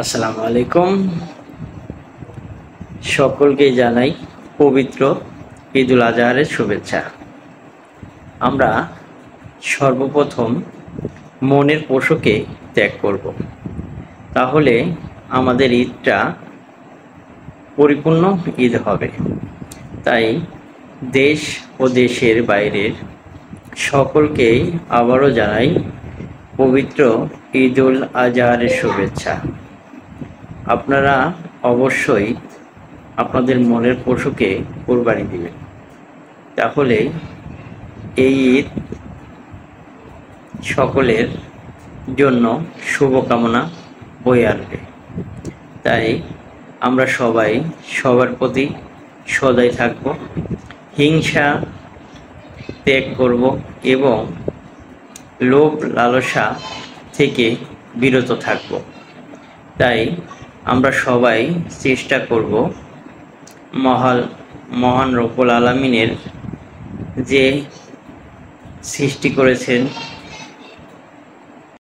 আসসালামু আলাইকুম। সকলকে জানাই পবিত্র ঈদুল আজহারের শুভেচ্ছা। আমরা সর্বপ্রথম মনের পশুকে ত্যাগ করব, তাহলে আমাদের ঈদটা পরিপূর্ণ ঈদ হবে। তাই দেশ ও দেশের বাইরের সকলকেই আবারও জানাই পবিত্র ঈদুল আজহারের শুভেচ্ছা। আপনারা অবশ্যই আপনাদের মনের পশুকে কোরবানি দিবেন, তাহলে এই ঈদ সকলের জন্য শুভকামনা বয়ে আনবে। তাই আমরা সবাই সবার প্রতি সদয় থাকব, হিংসা ত্যাগ করব এবং লোভ লালসা থেকে বিরত থাকব। তাই আমরা সবাই চেষ্টা করব মহান রব্বুল আলামিনের যে সৃষ্টি করেছেন